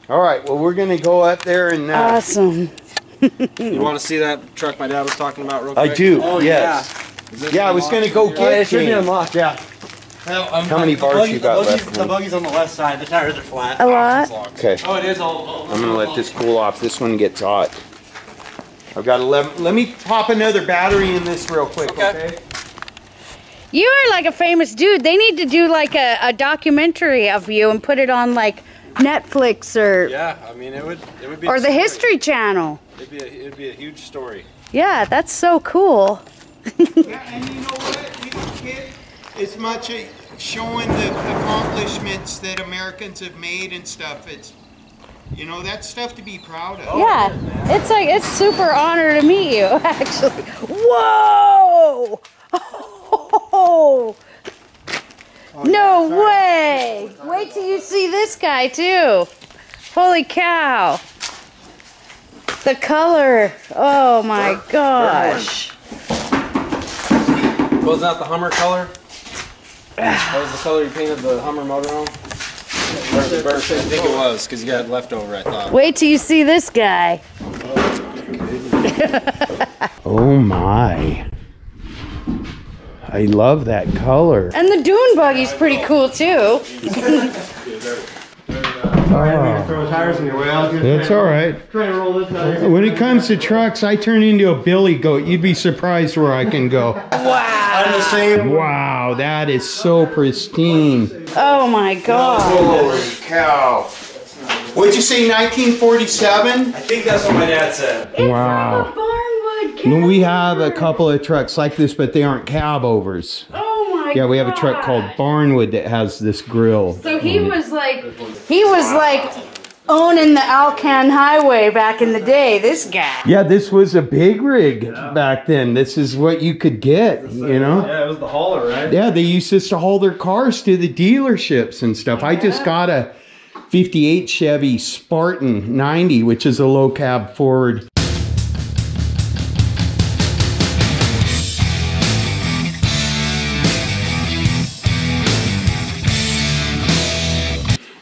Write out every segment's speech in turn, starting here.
All right, well, we're going to go up there and... Awesome. You want to see that truck my dad was talking about real quick? I do, oh, yes. Yeah, I was going to go get it. Should be unlocked, yeah. How many bars you got left? The buggy's on the left side. The tires are flat. A lot. Okay. Oh, it is all. I'm going to let this cool off. This one gets hot. I've got 11. Let me pop another battery in this real quick, okay? You are like a famous dude. They need to do like a documentary of you and put it on like Netflix or... Yeah, I mean, it would be... Or the History Channel. It'd be a huge story. Yeah, that's so cool. Yeah, and you know what? We don't get as much showing the accomplishments that Americans have made and stuff. It's, you know, that's stuff to be proud of. Yeah, it's like, it's super honor to meet you, actually. Whoa! Oh, no way! Wait till you see this guy, too. Holy cow. The color. Oh, my gosh. Was that the Hummer color? That was the color you painted the Hummer motor on? I think it was, because you got leftover, I thought. Wait till you see this guy. Oh my. I love that color. And the dune buggy's pretty cool too. Throw tires in your way. That's all right. Try to roll this out. When it comes to trucks, I turn into a billy goat. You'd be surprised where I can go. Wow. I'm the same. Wow, that is so pristine. Oh my god. Holy cow. What'd you say, 1947? I think that's what my dad said. Wow. Barnwood. We have a couple of trucks like this, but they aren't cab overs. Oh my god. Yeah, we have a truck called Barnwood that has this grill. So he was like owning the Alcan Highway back in the day, this guy. Yeah, this was a big rig back then. This is what you could get, you know? Yeah, it was the hauler, right? Yeah, they used this to haul their cars to the dealerships and stuff. I just got a 58 Chevy Spartan 90, which is a low cab Ford.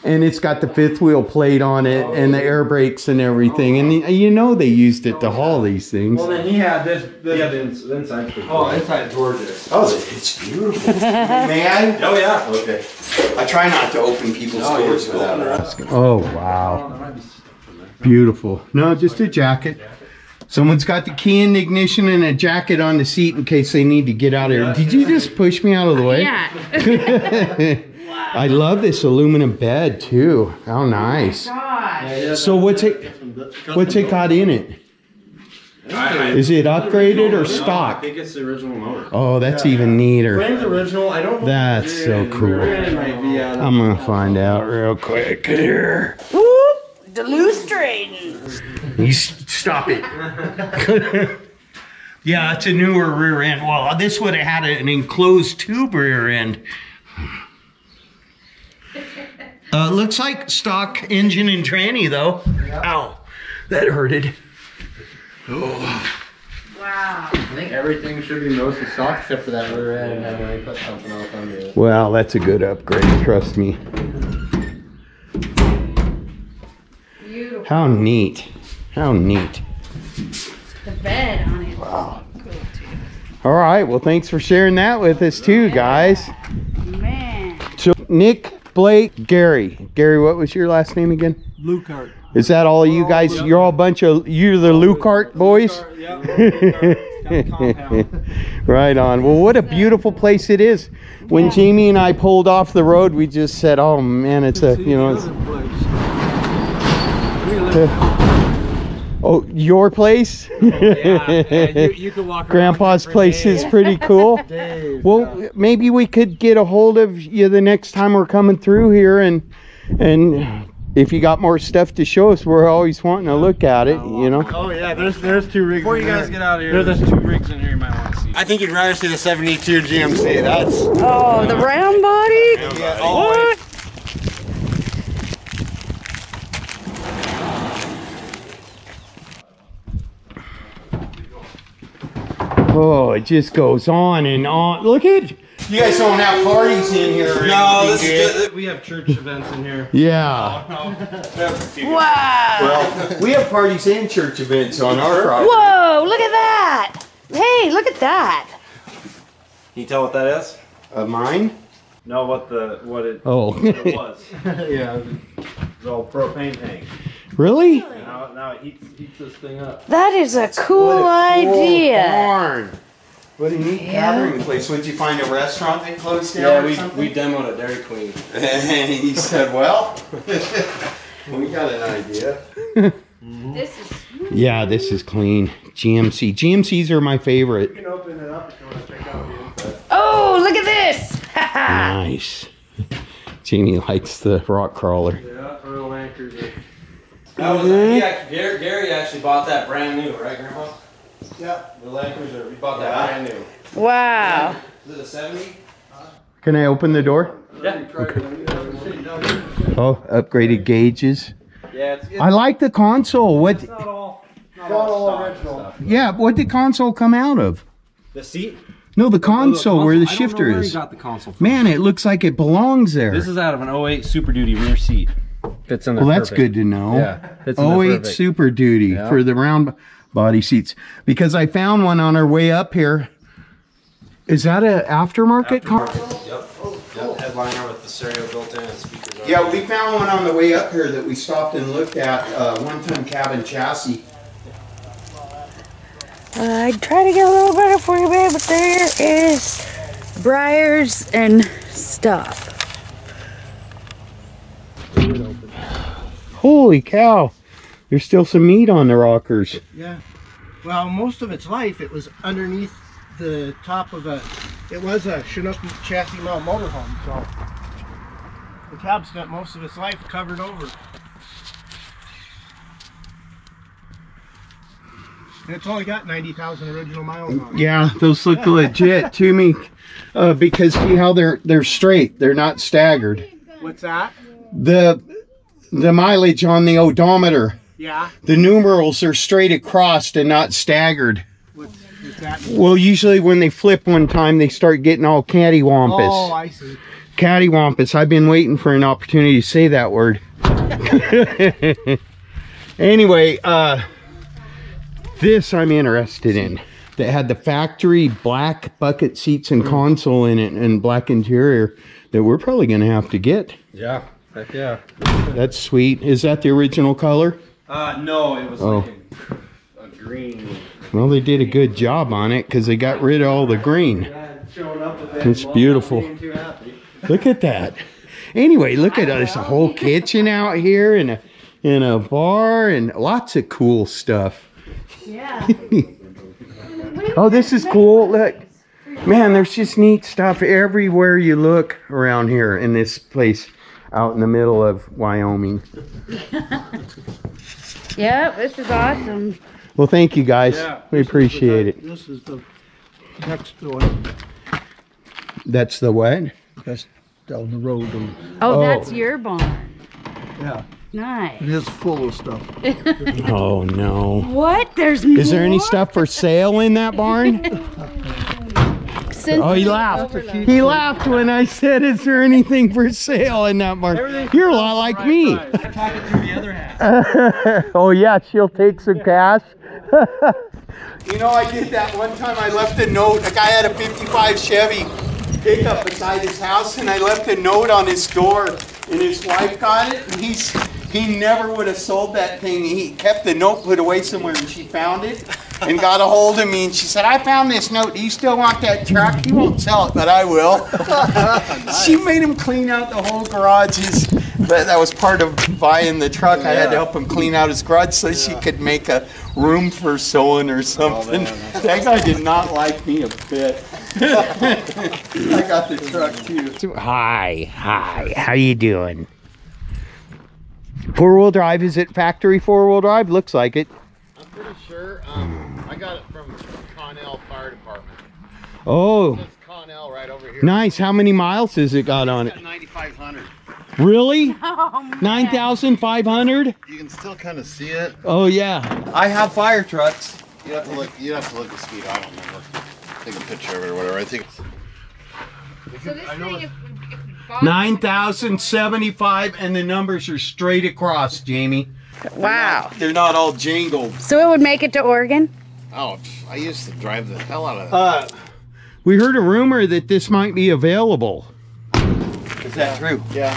And it's got the fifth wheel plate on it and the air brakes and everything. And you know they used it to haul these things. Well, then he had this. Yeah, the inside's pretty cool. Oh, inside's gorgeous. Oh, it's beautiful. May I? Oh, yeah. Okay. I try not to open people's doors without asking. Oh, wow. Beautiful. No, just a jacket. Someone's got the key in the ignition and a jacket on the seat in case they need to get out of here. Did you just push me out of the way? Yeah. I love this aluminum bed too. How nice. So what's it got in it? Is it upgraded or stock? I think it's the original motor. Oh, that's even neater. Frame's original. I don't know. That's so cool. I'm gonna find out real quick here. Whoop, Duluth trading. You stop it. Yeah, it's a newer rear end. Well, this would have had an enclosed tube rear end. Looks like stock engine and tranny though. Yep. Ow, that hurted. Oh. Wow. I think everything should be mostly stock except for that rear end, and then I put something else under it. Well, that's a good upgrade, trust me. Beautiful. How neat. How neat. The bed on it. Wow. Cool too. All right, well, thanks for sharing that with us too, guys. Man. So, Nick, Blake, Gary. Gary, what was your last name again? Lucart. Is that all of you guys? You're all a bunch of, you're the Lucart boys? Right on. Well, what a beautiful place it is. When Jamie and I pulled off the road, we just said, oh man, it's a, you know, it's... Oh, your place? You could walk around. Grandpa's place is pretty cool. Well, maybe we could get a hold of you the next time we're coming through here, and if you got more stuff to show us, we're always wanting to look at it, you know. Oh yeah, there's two rigs. Before you guys get out of here, there's 2 rigs in here you might want to see. I think you'd rather see the 72 GMC. That's the round body? Yeah, what? Oh, it just goes on and on. Look at You guys don't have parties in here or No, anything, this do is you? just, we have church events in here. Yeah. Wow. Well, we have parties and church events on our property. Whoa, look at that. Hey, look at that. Can you tell what that is? Mine? No, what it was. Yeah, the old propane tank. Really? Now it heats this thing up. That is a cool idea. Barn. What a neat gathering place. Would you find a restaurant that closed down or something? we demoed a Dairy Queen. And he said, well, we got an idea. This is Yeah, this is clean. GMC. GMCs are my favorite. You can open it up if you want to check out the inside. Oh, look at this. Nice. Jamie likes the rock crawler. Yeah, oil anchors. Gary actually bought that brand new, right, Grandpa? Yeah. The anchors we bought that brand new. Wow. Is it a 70? Can I open the door? Yeah. Okay. Oh, upgraded gauges. Yeah, it's I like the console. What? not all original. Stuff. Yeah, what did the console come out of? The seat? No, the console where the shifter I don't know where is. you got the console from. Man, it looks like it belongs there. This is out of an 08 Super Duty rear seat. Fits in there. Well, that's perfect. good to know. Yeah. Fits in there 08 perfect. Super Duty for the round body seats. Because I found one on our way up here. Is that an aftermarket console? Yep. Headliner with the stereo built in and speakers. Yeah, we found one on the way up here that we stopped and looked at. One-ton cabin chassis. I'd try to get a little better for you, babe, but there is briars and stuff. Holy cow. There's still some meat on the rockers. Yeah. Well, most of its life, it was underneath the top of it was a Chinook chassis mount motorhome, so the cab spent most of its life covered over. And it's only got 90,000 original miles on it. Yeah, those look legit to me. Because see how they're straight. They're not staggered. What's that? The mileage on the odometer. Yeah. The numerals are straight across and not staggered. What's that? Well, usually when they flip one time, they start getting all cattywampus. Oh, I see. Cattywampus. I've been waiting for an opportunity to say that word. Anyway, this I'm interested in. That had the factory black bucket seats and console in it and black interior that we're probably going to have to get. Yeah. Heck yeah. That's sweet. Is that the original color? No, it was like a green. Well, they did a good job on it because they got rid of all the green. It's beautiful. Look at that. Anyway, look at there's a whole kitchen out here and a bar and lots of cool stuff. Yeah. Oh, this is cool. Look. Man, there's just neat stuff everywhere you look around here in this place out in the middle of Wyoming. Yeah, this is awesome. Well, thank you guys. Yeah, we appreciate it. This is the next one. That's the what? That's down the road. Oh, Oh. that's your barn. Yeah. Nice. It is full of stuff. Oh, no. What? There's more? Is there any stuff for sale in that barn? Oh, he laughed. He laughed when I said, is there anything for sale in that barn? You're a lot like me. Tack it through the other half. Oh, yeah, she'll take some cash. You know, I did that one time. I left a note. A guy had a 55 Chevy pickup beside his house, and I left a note on his door, and his wife got it, and he never would have sold that thing. He kept the note put away somewhere, and she found it and got a hold of me, and she said, I found this note. Do you still want that truck? He won't sell it, but I will. Nice. She made him clean out the whole garage. That was part of buying the truck. I had to help him clean out his garage so she could make a room for sewing or something. That guy did not like me a bit. I got the truck too. Hi, how you doing? 4-wheel drive, is it factory 4-wheel drive? Looks like it. I'm pretty sure. I got it from Connell Fire Department. Oh, It's Connell right over here. nice. How many miles has it got on it? Got 9,500. Really? Oh, man. 9,500? You can still kind of see it. Oh yeah. I have fire trucks. You have to look. You have to look the speed. I don't remember. Take a picture of it or whatever. I think it's So this thing, if 9,075, and the numbers are straight across, Jamie. wow. They're not all jangled. So it would make it to Oregon? Oh, I used to drive the hell out of that. We heard a rumor that this might be available. Is that true? Yeah.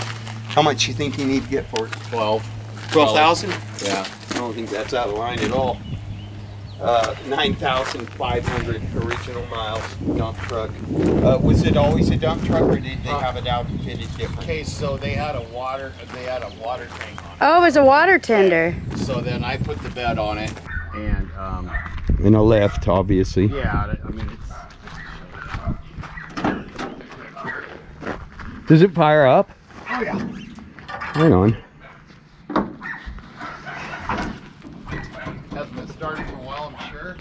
How much you think you need to get for it? 12,000? Yeah. I don't think that's out of line at all. 9,500 original miles dump truck. Was it always a dump truck, or did they have it outfitted different? Okay, so they had a water tank on it. Oh, it was a water tender. So then I put the bed on it, and In a lift, obviously. yeah, I mean Does it fire up? oh yeah. Hang on. Hasn't been started for a while, I'm sure.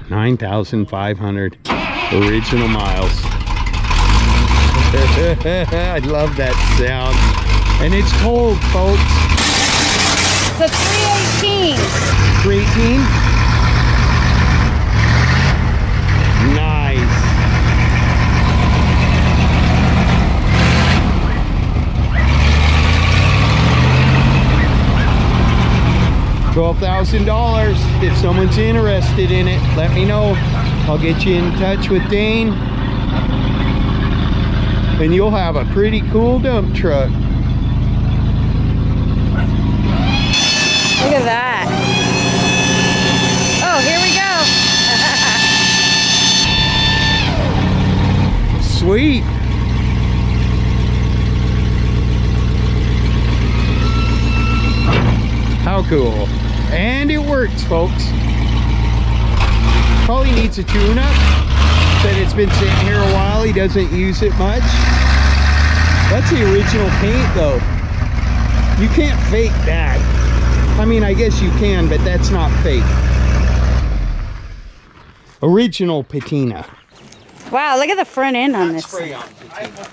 9,500 original miles. I love that sound. And it's cold, folks. It's a 318. 318? Nice. $12,000. If someone's interested in it, let me know. I'll get you in touch with Dane, and you'll have a pretty cool dump truck. Look at that. Oh, here we go. Sweet. How cool. And it works, folks. Probably needs a tune-up. Said it's been sitting here a while. He doesn't use it much. That's the original paint, though. You can't fake that. I mean, I guess you can, but that's not fake. Original patina. Wow, look at the front end on this. Spray on patina.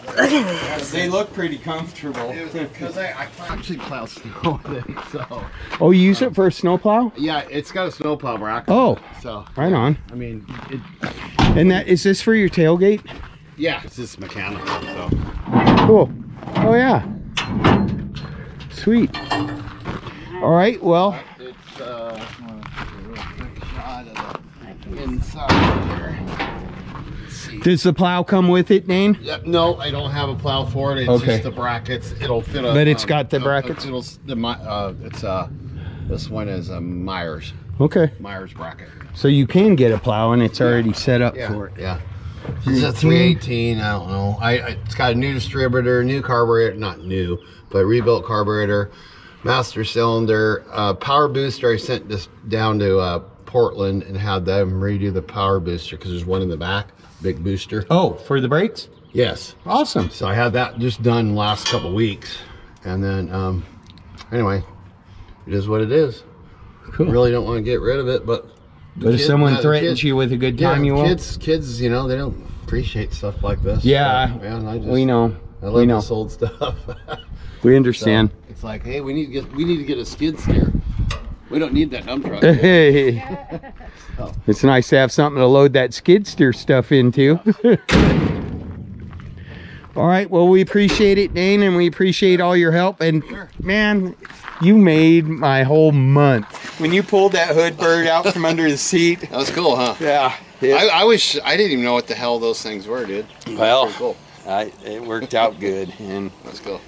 Look at this. They look pretty comfortable. Because I actually plow snow with it, so. Oh, you use it for a snowplow? Yeah, it's got a snowplow rack. Oh, so right on. I mean, And is this for your tailgate? yeah, it's just mechanical, so. Cool. Oh yeah. Sweet. All right. Well. It's a quick shot of the inside here. Does the plow come with it, Dane? Yep. No, I don't have a plow for it. It's Okay. just the brackets. It'll fit a. But it's got the brackets? This one is a Myers Okay. bracket. So you can get a plow and it's already set up for it. Yeah. It's a 318. I don't know. It's got a new distributor, new carburetor, not new, but rebuilt carburetor, master cylinder, power booster. I sent this down to Portland and had them redo the power booster because there's one in the back, big booster. Oh, for the brakes? Yes. Awesome. So I had that just done last couple weeks, and then anyway, it is what it is. Cool. Really don't want to get rid of it, but if someone threatens you with a good time, you will. Kids, you know, they don't appreciate stuff like this. Yeah, so, man, we know. I love this old stuff. We understand. So, it's like, hey, we need to get a skid steer. We don't need that dump truck. Hey, it's nice to have something to load that skid steer stuff into. All right, well, we appreciate it, Dane, and we appreciate all your help. And man, you made my whole month. When you pulled that hood bird out from under the seat. That was cool, huh? Yeah. I wish I didn't even know what the hell those things were, dude. Well, cool. It worked out good, and That's cool.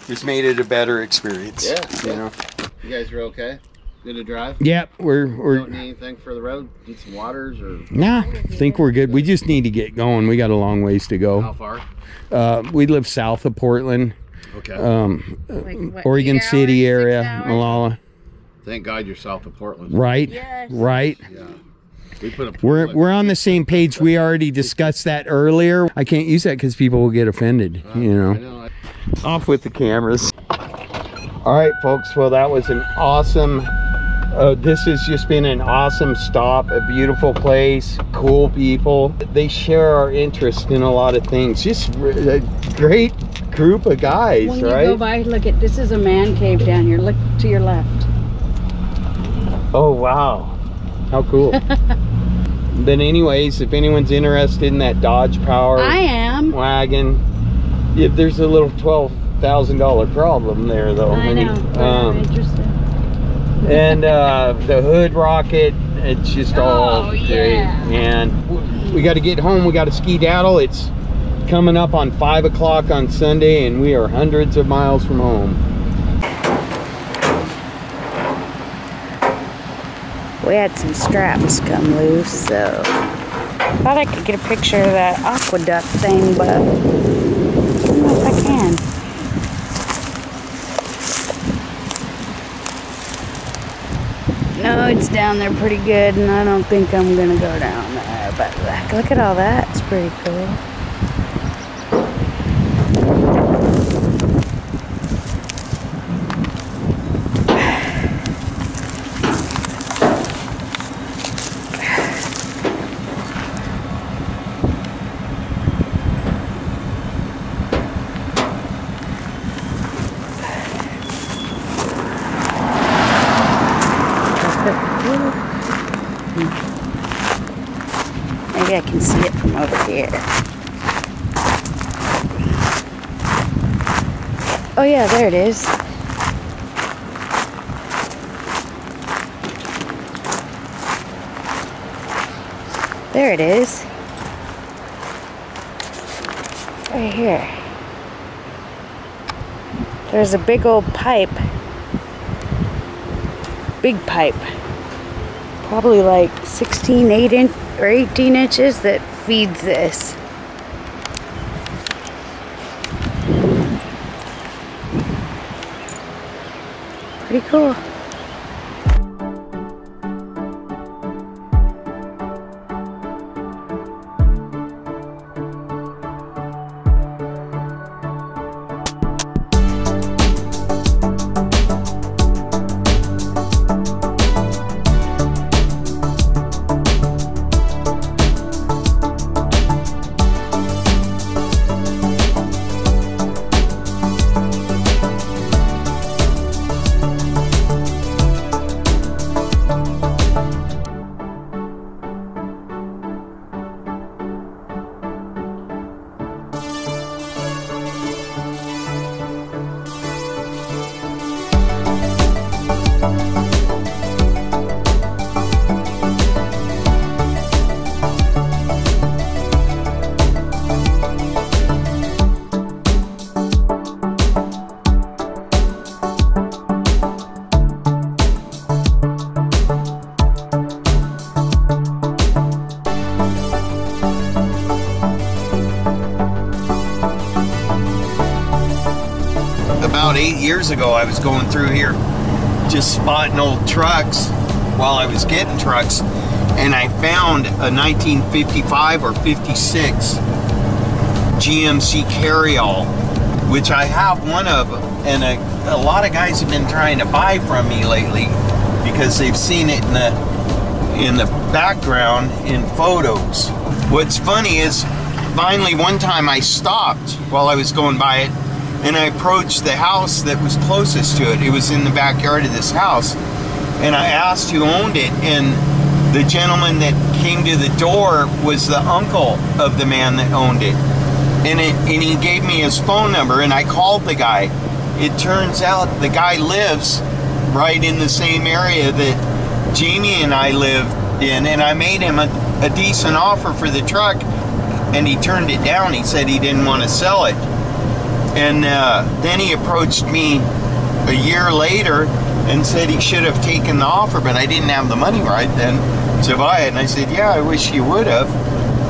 just made it a better experience. Yeah. You know. You guys are okay? Good to drive? Yep, Don't we're need anything for the road? Need some waters or nah. I think we're good. We just need to get going. We got a long ways to how go. far? We live south of Portland, Okay. Like, what, Oregon 8 City hours, 6 area, hours? Malala. Thank God you're south of Portland. Right, Yes. right. Yeah. We put a We're on the same page. We already discussed that earlier. I can't use that because people will get offended. You I know. know. Off with the cameras. All right, folks. Well, that was an awesome. This has just been an awesome stop. A beautiful place, cool people. They share our interest in a lot of things. Just a great group of guys, When you right? go by, look at this is a man cave down here. Look to your left. Oh wow, how cool. But anyways, if anyone's interested in that Dodge Power I am. Wagon, there's a little $12,000 problem there though. I know. Interesting. And the hood rocket, it's just all great. Yeah. And we got to get home. We got to skedaddle. It's coming up on 5 o'clock on Sunday, and we are hundreds of miles from home. We had some straps come loose, so thought I could get a picture of that aqueduct thing, but I don't know if I can. No, it's down there pretty good, and I don't think I'm gonna go down there, but look at all that. It's pretty cool. Maybe I can see it from over here. Oh yeah, there it is. There it is. Right here. There's a big old pipe. Big pipe. Probably like 16, 18 inches that feeds this. Pretty cool. About 8 years ago, I was going through here just spotting old trucks while I was getting trucks, and I found a 1955 or 56 GMC carryall, which I have one of, and a lot of guys have been trying to buy from me lately because they've seen it in the background in photos. What's funny is finally one time I stopped while I was going by it, and I approached the house that was closest to it. It was in the backyard of this house, and I asked who owned it, and the gentleman that came to the door was the uncle of the man that owned it, and he gave me his phone number, and I called the guy. It turns out the guy lives right in the same area that Jamie and I live in, and I made him a decent offer for the truck, and he turned it down. He said he didn't want to sell it. And then he approached me a year later and said he should have taken the offer, but I didn't have the money right then to buy it. And I said, yeah, I wish you would have.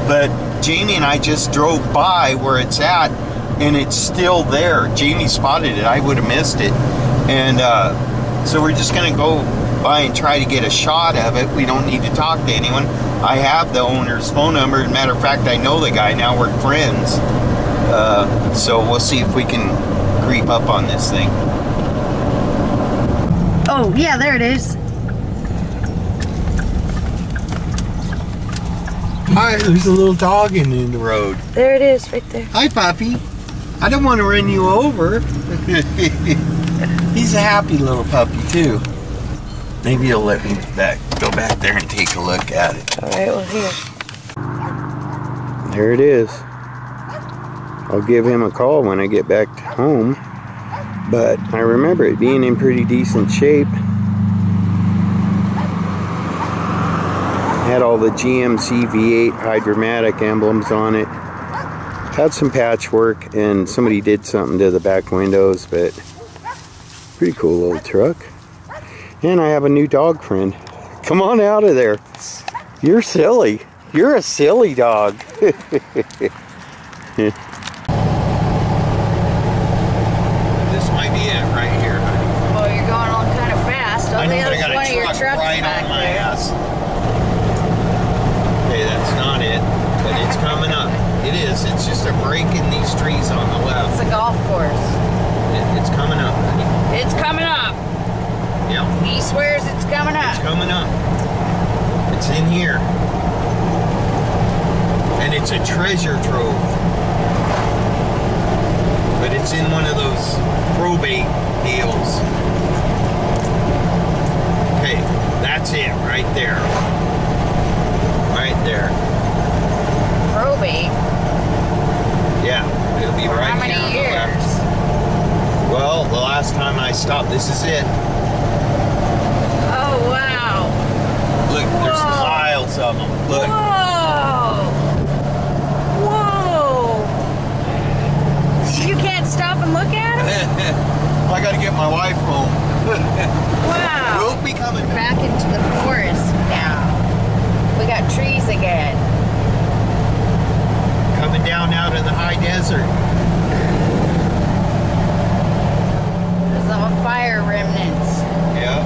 But Jamie and I just drove by where it's at, and it's still there. Jamie spotted it. I would have missed it. And so we're just going to go by and try to get a shot of it. We don't need to talk to anyone. I have the owner's phone number. As a matter of fact, I know the guy now. We're friends. So we'll see if we can creep up on this thing. Oh, yeah, there it is. Hi, there's a little dog in the road. There it is, right there. Hi, puppy. I don't want to run you over. He's a happy little puppy, too. Maybe he'll let me go back there and take a look at it. All right, well, here. There it is. I'll give him a call when I get back home. But I remember it being in pretty decent shape. Had all the GMC V8 Hydromatic emblems on it. Had some patchwork and somebody did something to the back windows, but pretty cool little truck. And I have a new dog friend. Come on out of there. You're silly. You're a silly dog. This might be it right here. Well, you're going on kind of fast. I know, but I got a truck right on my ass. Okay, that's not it, but it's coming up. It is. It's just a break in these trees on the left. It's a golf course. It's coming up. It's coming up. Yeah. He swears it's coming up. It's coming up. It's in here. And it's a treasure trove. But it's in one of those probate deals. Okay, that's it right there. Right there. Probate? Yeah, it'll be right How many here on the years? left. Well, the last time I stopped, this is it. Oh, wow. Look, there's piles of them. Look. Whoa! Whoa! You can't stop and look at them? I gotta get my wife home. Wow. We'll be coming Back into the forest now. We got trees again. coming down out of the high desert. There's all fire remnants. Yeah.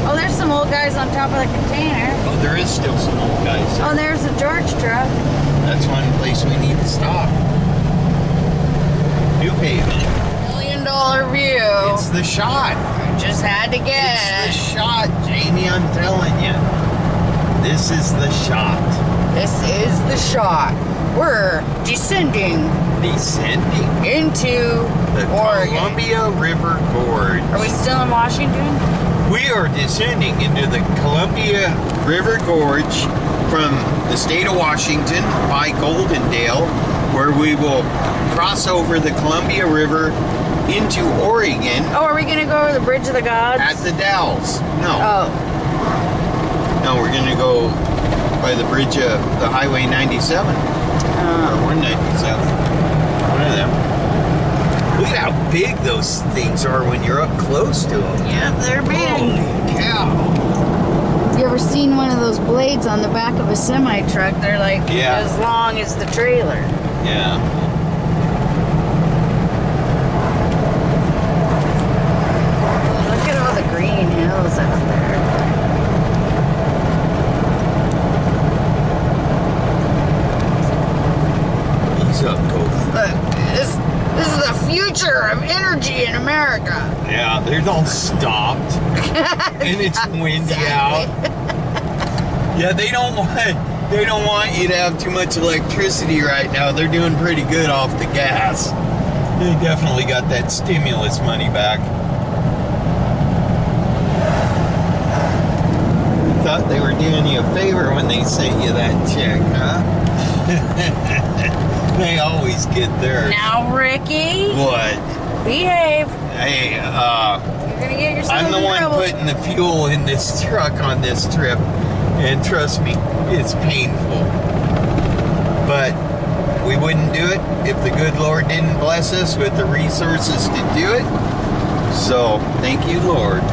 Oh, there's some old guys on top of the container. Oh, there is still some old guys there. Oh, there's a George truck. That's one place we need to stop. New pavement. $1 million view. It's the shot. Just had to It's guess. the shot, Jamie, I'm telling you. This is the shot. This is the shot. We're descending into the Oregon. Columbia River Gorge. Are we still in Washington? We are descending into the Columbia River Gorge from the state of Washington by Goldendale, where we will cross over the Columbia River into Oregon. Oh, are we gonna go over the Bridge of the Gods? At the Dalles. No. Oh. No, we're going to go by the bridge of the Highway 97. Or 197. One of them. Look at how big those things are when you're up close to them. Yeah, they're big. Holy cow. You ever seen one of those blades on the back of a semi-truck? They're like as long as the trailer. Yeah. Look at all the green hills out there. Ease up, Coach. Look, this is the future of energy in America. Yeah, they're all stopped. And it's windy out. Yeah, they don't want you to have too much electricity right now. They're doing pretty good off the gas. They definitely got that stimulus money back. Thought they were doing you a favor when they sent you that check, huh? They always get theirs. Now, Ricky. What? Behave. Hey, You're gonna get yourself I'm the in one trouble. putting the fuel in this truck on this trip, and trust me, it's painful. But we wouldn't do it if the good Lord didn't bless us with the resources to do it. So, thank you, Lord.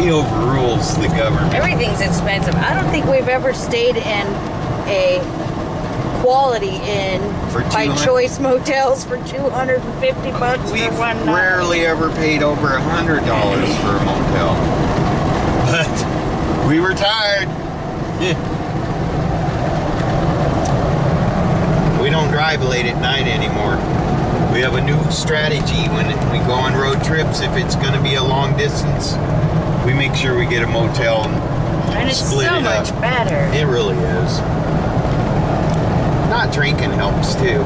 He overrules the government. Everything's expensive. I don't think we've ever stayed in a Quality Inn For by 200 Choice Motels for $250 We've for one night. rarely ever paid over $100 for a motel. But we were tired. We don't drive late at night anymore. We have a new strategy when we go on road trips. If it's going to be a long distance, we make sure we get a motel And it's split so it up. much better. It really is. Not drinking helps too.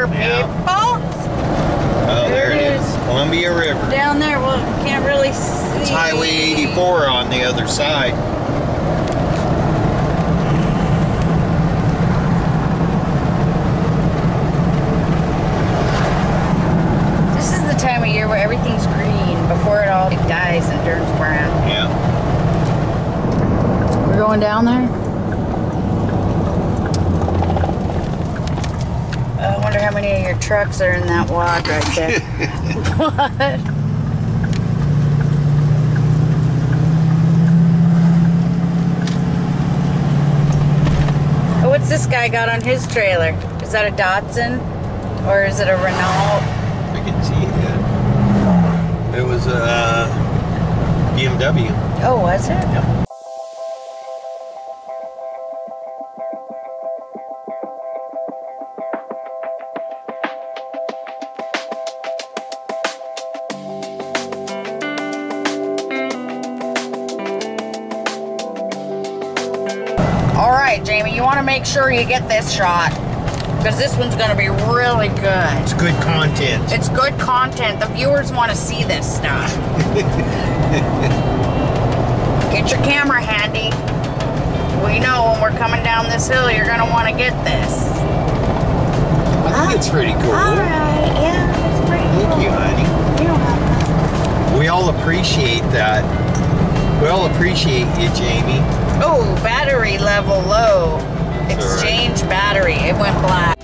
river, Yeah. people. Oh, there it is. Columbia River. Down there, well, can't really see. It's Highway 84 on the other side. This is the time of year where everything's green before it all dies and turns brown. Yeah. We're going down there? I wonder how many of your trucks are in that wad right there. What? Oh, what's this guy got on his trailer? Is that a Datsun? Or is it a Renault? I can see that. It was a BMW. Oh, was it? Yep. Alright, Jamie, you want to make sure you get this shot. Because this one's going to be really good. It's good content. It's good content. The viewers want to see this stuff. Get your camera handy. We know when we're coming down this hill, you're going to want to get this. I think it's pretty cool. Alright, yeah, it's pretty cool. Thank you, honey. You don't have that. We all appreciate that. We all appreciate you, Jamie. Oh, battery level low. Exchange battery. It went black.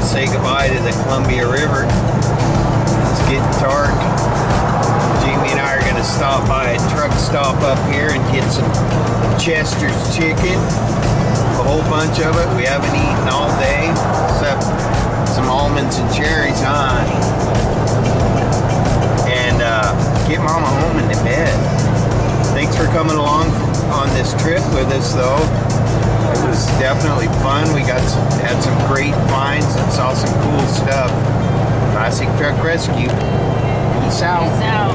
Say goodbye to the Columbia River. It's getting dark. Jamie and I are going to stop by a truck stop up here and get some Chester's chicken. A whole bunch of it. We haven't eaten all day except some almonds and cherries on. And get Mama home and to bed. Thanks for coming along on this trip with us, though. It was definitely fun. We had some great finds and saw some cool stuff. Classic Truck Rescue. Peace out. Peace out.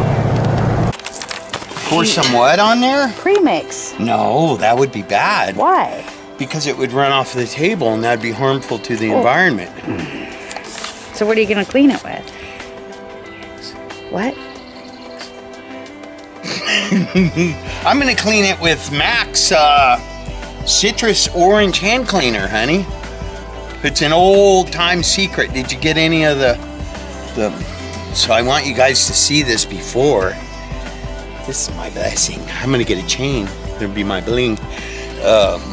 Pour some what on there? Premix. No, that would be bad. Why? Because it would run off the table and that'd be harmful to the environment. So what are you going to clean it with? What? I'm going to clean it with Max Citrus Orange Hand Cleaner, honey. It's an old-time secret. Did you get any of the... So I want you guys to see this before. This is my blessing. I'm going to get a chain. It'll be my bling.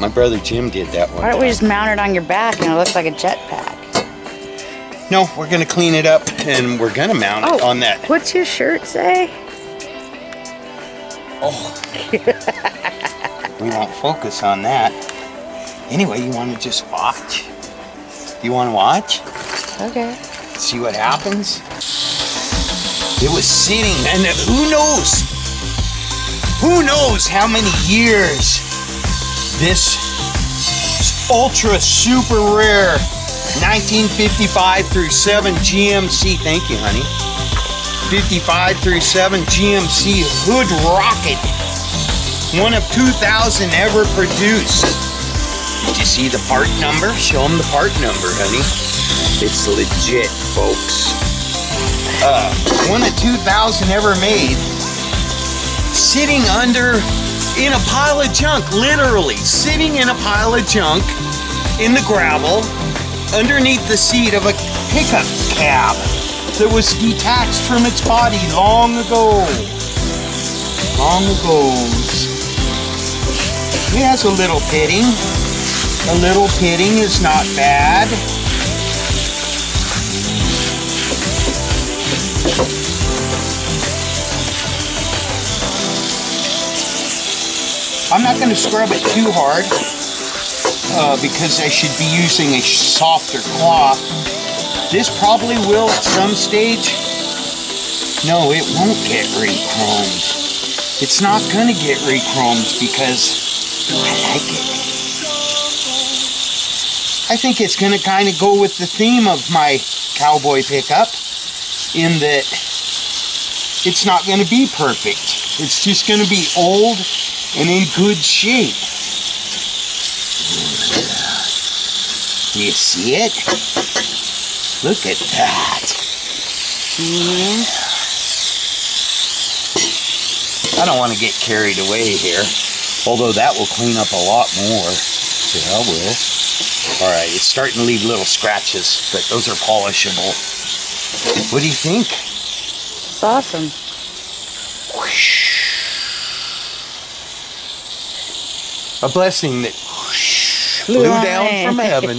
My brother Jim did that one. Why don't we just mount it on your back and it looks like a jetpack? No, we're going to clean it up and we're going to mount it on that. What's your shirt say? Oh. We won't focus on that. Anyway, you want to just watch? You want to watch? Okay. See what happens? It was sitting, and who knows? Who knows how many years this ultra super rare 1955 through 7 GMC, thank you, honey. 55 through 7 GMC hood rocket. One of 2,000 ever produced. Did you see the part number? Show them the part number, honey. It's legit. folks. One of 2,000 ever made. Sitting in a pile of junk, literally sitting in a pile of junk in the gravel underneath the seat of a pickup cab that was detached from its body long ago. Long ago. It has a little pitting. A little pitting is not bad. I'm not going to scrub it too hard because I should be using a softer cloth. This probably will at some stage. No, it won't get re-chromed. It's not going to get re-chromed because I like it. I think it's going to kind of go with the theme of my cowboy pickup in that it's not going to be perfect. It's just going to be old and in good shape. Do you see it? Look at that. I don't want to get carried away here, although that will clean up a lot more. Yeah, I will. Alright, it's starting to leave little scratches, but those are polishable. What do you think? It's awesome. A blessing that flew down from heaven.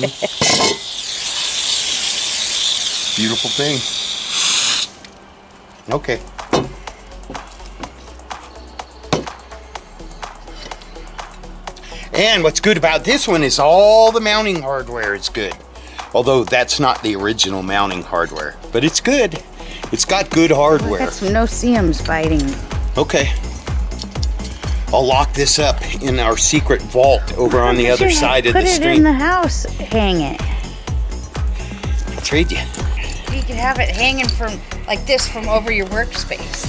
Beautiful thing. Okay. And what's good about this one is all the mounting hardware is good. Although that's not the original mounting hardware. But it's good. It's got good hardware. Got some no-see-ums fighting. Okay. I'll lock this up in our secret vault over on the other side of the street. Put it in the house. Hang it. I'll trade you. You could have it hanging from like this from over your workspace.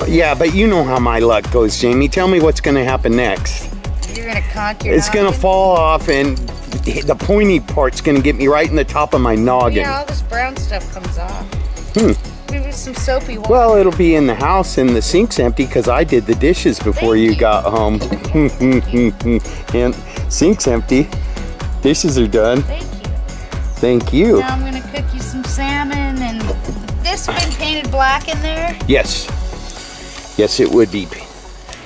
Yeah, but you know how my luck goes, Jamie. Tell me what's going to happen next. You're going to conk your It's going to fall off and the pointy part's going to get me right in the top of my noggin. Yeah, all this brown stuff comes off. Maybe some soapy water. Well, it'll be in the house and the sink's empty because I did the dishes before you got home. And sink's empty. Dishes are done. Thank you. Thank you. Now I'm going to cook you some salmon, and this been painted black in there? Yes. Yes, it would be.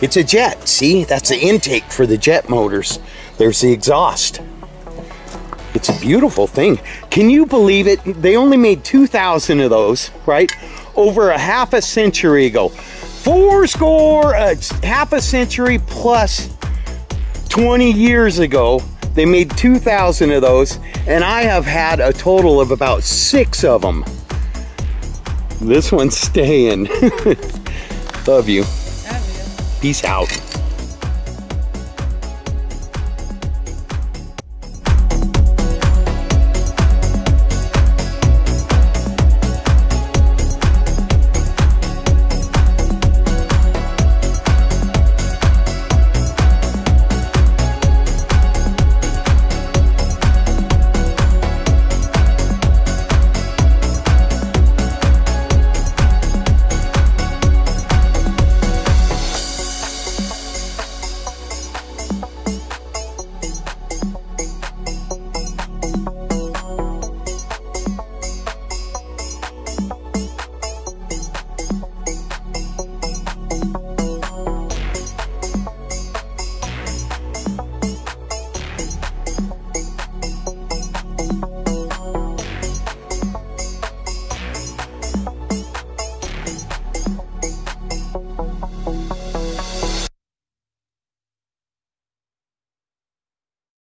It's a jet. See, that's the intake for the jet motors. There's the exhaust. It's a beautiful thing. Can you believe it? They only made 2,000 of those, right? Over a half a century ago. Half a century plus 20 years ago, they made 2,000 of those, and I have had a total of about 6 of them. This one's staying. Love you. Love you. Peace out.